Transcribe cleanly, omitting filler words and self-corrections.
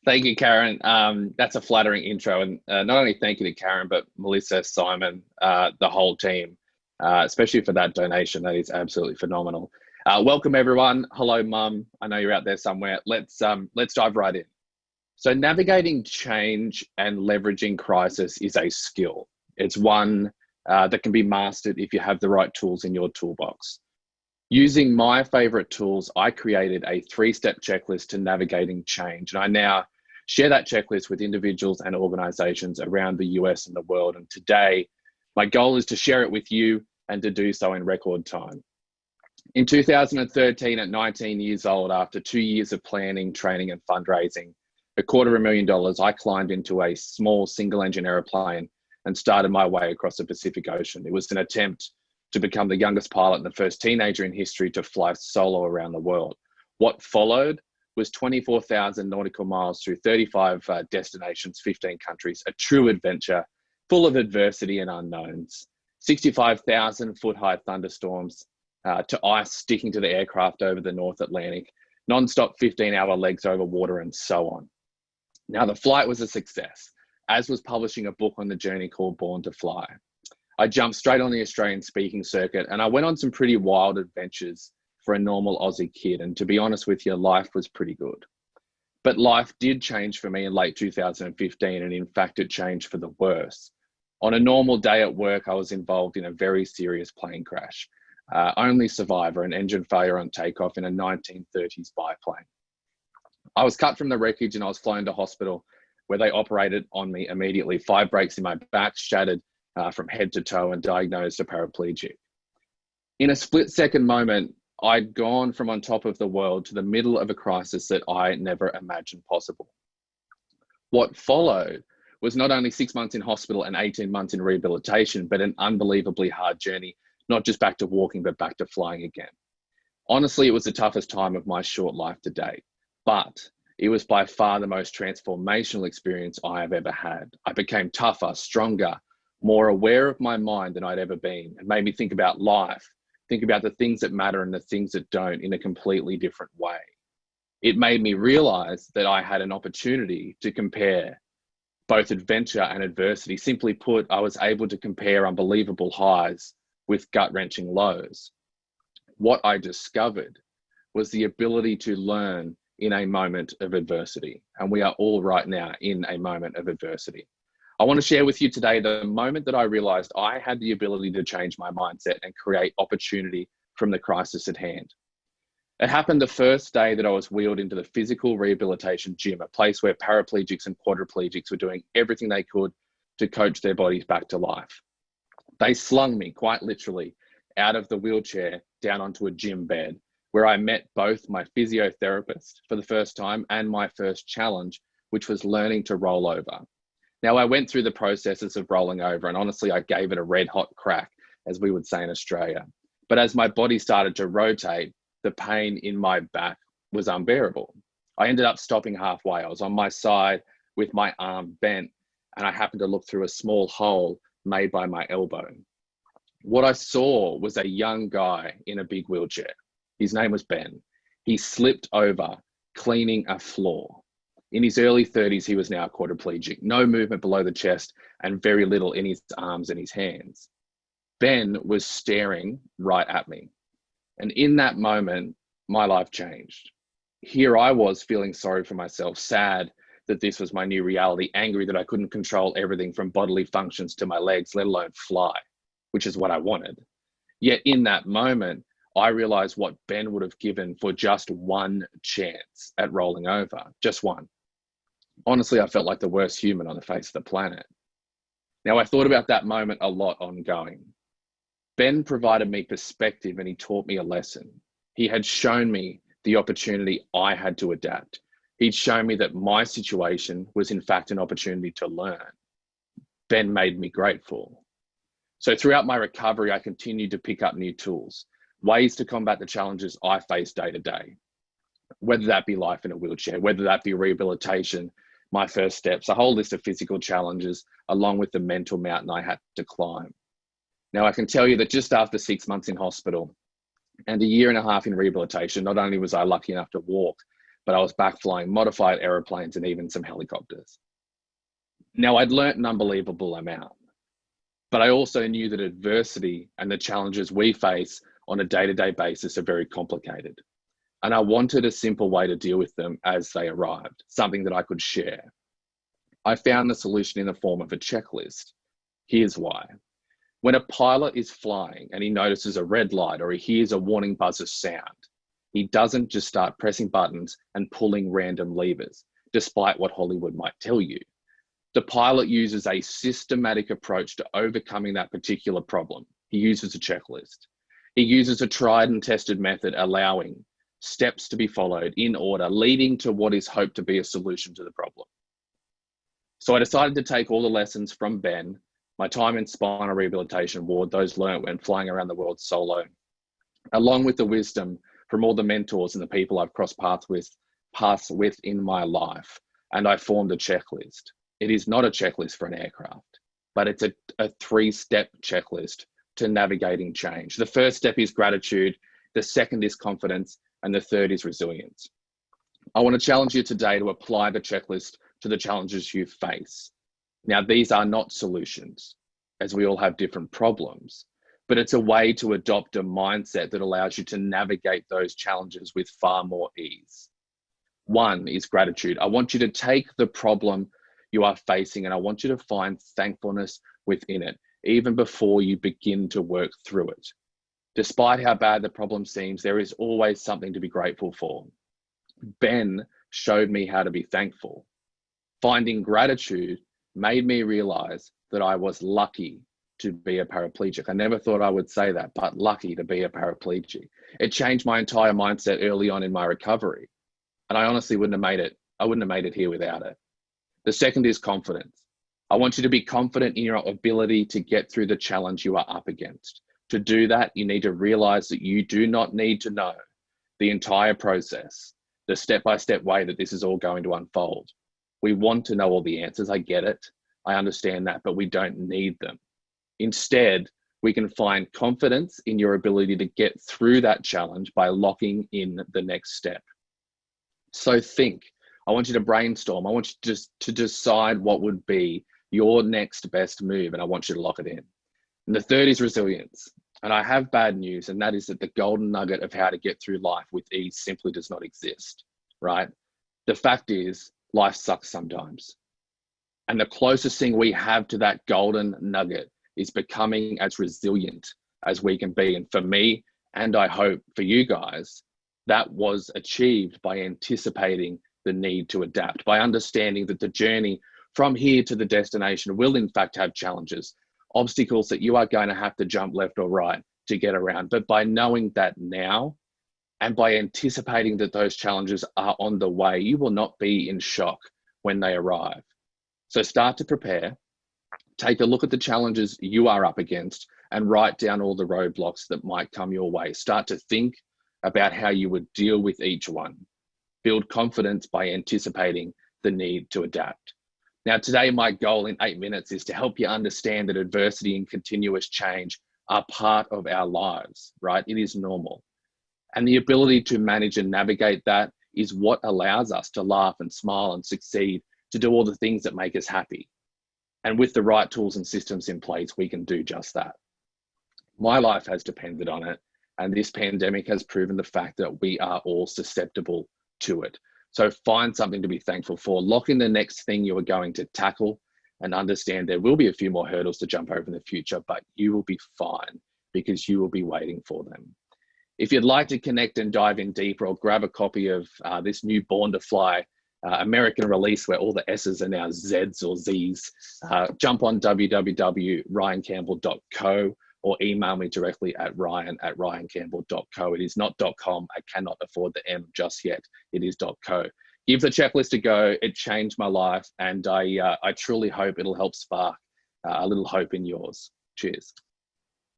Thank you, Karen. That's a flattering intro. And not only thank you to Karen, but Melissa, Simon, the whole team, especially for that donation. That is absolutely phenomenal. Welcome, everyone. Hello, Mum. I know you're out there somewhere. Let's dive right in. So navigating change and leveraging crisis is a skill. It's one that can be mastered if you have the right tools in your toolbox. Using my favorite tools, I created a 3-step checklist to navigating change. And I now share that checklist with individuals and organizations around the US and the world. And today, my goal is to share it with you and to do so in record time. In 2013, at 19 years old, after 2 years of planning, training, and fundraising, $250,000, I climbed into a small single-engine airplane and started my way across the Pacific Ocean. It was an attempt to become the youngest pilot and the first teenager in history to fly solo around the world. What followed was 24,000 nautical miles through 35 destinations, 15 countries, a true adventure full of adversity and unknowns. 65,000 foot-high thunderstorms to ice sticking to the aircraft over the North Atlantic, non-stop 15-hour legs over water, and so on. Now, the flight was a success, as was publishing a book on the journey called Born to Fly. I jumped straight on the Australian speaking circuit and I went on some pretty wild adventures for a normal Aussie kid. And to be honest with you, life was pretty good. But life did change for me in late 2015. And in fact, it changed for the worse. On a normal day at work, I was involved in a very serious plane crash. Only survivor, an engine failure on takeoff in a 1930s biplane. I was cut from the wreckage and I was flown to hospital where they operated on me immediately. 5 breaks in my back, shattered from head to toe, and diagnosed a paraplegic. In a split-second moment, I'd gone from on top of the world to the middle of a crisis that I never imagined possible. What followed was not only 6 months in hospital and 18 months in rehabilitation, but an unbelievably hard journey, not just back to walking, but back to flying again. Honestly, it was the toughest time of my short life to date, but it was by far the most transformational experience I have ever had. I became tougher, stronger, more aware of my mind than I'd ever been. It made me think about life, think about the things that matter and the things that don't in a completely different way. It made me realize that I had an opportunity to compare both adventure and adversity. Simply put, I was able to compare unbelievable highs with gut-wrenching lows. What I discovered was the ability to learn in a moment of adversity. And we are all right now in a moment of adversity. I want to share with you today the moment that I realized I had the ability to change my mindset and create opportunity from the crisis at hand. It happened the first day that I was wheeled into the physical rehabilitation gym, a place where paraplegics and quadriplegics were doing everything they could to coach their bodies back to life. They slung me, quite literally, out of the wheelchair down onto a gym bed, where I met both my physiotherapist for the first time and my first challenge, which was learning to roll over. Now, I went through the processes of rolling over, and honestly, I gave it a red hot crack, as we would say in Australia. But as my body started to rotate, the pain in my back was unbearable. I ended up stopping halfway. I was on my side with my arm bent, and I happened to look through a small hole made by my elbow. What I saw was a young guy in a big wheelchair. His name was Ben. He slipped over cleaning a floor. In his early 30s, he was now quadriplegic, no movement below the chest and very little in his arms and his hands. Ben was staring right at me. And in that moment, my life changed. Here I was feeling sorry for myself, sad that this was my new reality, angry that I couldn't control everything from bodily functions to my legs, let alone fly, which is what I wanted. Yet in that moment, I realized what Ben would have given for just one chance at rolling over, just one. Honestly, I felt like the worst human on the face of the planet. Now, I thought about that moment a lot ongoing. Ben provided me perspective and he taught me a lesson. He had shown me the opportunity I had to adapt. He'd shown me that my situation was in fact an opportunity to learn. Ben made me grateful. So throughout my recovery, I continued to pick up new tools, ways to combat the challenges I face day to day, whether that be life in a wheelchair, whether that be rehabilitation, my first steps, a whole list of physical challenges, along with the mental mountain I had to climb. Now, I can tell you that just after 6 months in hospital and a year and a half in rehabilitation, not only was I lucky enough to walk, but I was back flying modified aeroplanes and even some helicopters. Now, I'd learnt an unbelievable amount, but I also knew that adversity and the challenges we face on a day-to-day basis are very complicated. And I wanted a simple way to deal with them as they arrived, something that I could share. I found the solution in the form of a checklist. Here's why. When a pilot is flying and he notices a red light or he hears a warning buzzer sound, he doesn't just start pressing buttons and pulling random levers, despite what Hollywood might tell you. The pilot uses a systematic approach to overcoming that particular problem. He uses a checklist. He uses a tried and tested method, allowing steps to be followed in order, leading to what is hoped to be a solution to the problem. So I decided to take all the lessons from Ben, my time in spinal rehabilitation ward, those learnt when flying around the world solo, along with the wisdom from all the mentors and the people I've crossed paths with in my life, and I formed a checklist. It is not a checklist for an aircraft, but it's a three-step checklist to navigating change. The first step is gratitude, the second is confidence, and the third is resilience. I want to challenge you today to apply the checklist to the challenges you face. Now, these are not solutions, as we all have different problems, but it's a way to adopt a mindset that allows you to navigate those challenges with far more ease. One is gratitude. I want you to take the problem you are facing and I want you to find thankfulness within it, even before you begin to work through it. Despite how bad the problem seems, there is always something to be grateful for. Ben showed me how to be thankful. Finding gratitude made me realize that I was lucky to be a paraplegic. I never thought I would say that, but lucky to be a paraplegic. It changed my entire mindset early on in my recovery. And I honestly wouldn't have made it. I wouldn't have made it here without it. The second is confidence. I want you to be confident in your ability to get through the challenge you are up against. To do that, you need to realize that you do not need to know the entire process, the step-by-step way that this is all going to unfold. We want to know all the answers. I get it. I understand that, but we don't need them. Instead, we can find confidence in your ability to get through that challenge by locking in the next step. So think. I want you to brainstorm. I want you just to decide what would be your next best move, and I want you to lock it in. And the third is resilience. And I have bad news, and that is that the golden nugget of how to get through life with ease simply does not exist, right? The fact is, life sucks sometimes. And the closest thing we have to that golden nugget is becoming as resilient as we can be. And for me, and I hope for you guys, that was achieved by anticipating the need to adapt, by understanding that the journey from here to the destination will in fact have challenges, obstacles that you are going to have to jump left or right to get around. But by knowing that now, and by anticipating that those challenges are on the way, you will not be in shock when they arrive. So start to prepare, take a look at the challenges you are up against, and write down all the roadblocks that might come your way. Start to think about how you would deal with each one. Build confidence by anticipating the need to adapt. Now, today, my goal in 8 minutes is to help you understand that adversity and continuous change are part of our lives, right? It is normal. And the ability to manage and navigate that is what allows us to laugh and smile and succeed, to do all the things that make us happy. And with the right tools and systems in place, we can do just that. My life has depended on it. And this pandemic has proven the fact that we are all susceptible to it. So find something to be thankful for. Lock in the next thing you are going to tackle and understand there will be a few more hurdles to jump over in the future, but you will be fine because you will be waiting for them. If you'd like to connect and dive in deeper, or grab a copy of this new Born to Fly American release where all the S's are now Z's or Z's, jump on www.ryancampbell.co or email me directly at ryan@ryancampbell.co. It is not .com. I cannot afford the M just yet. It is .co. Give the checklist a go. It changed my life, and I truly hope it'll help spark a little hope in yours. Cheers.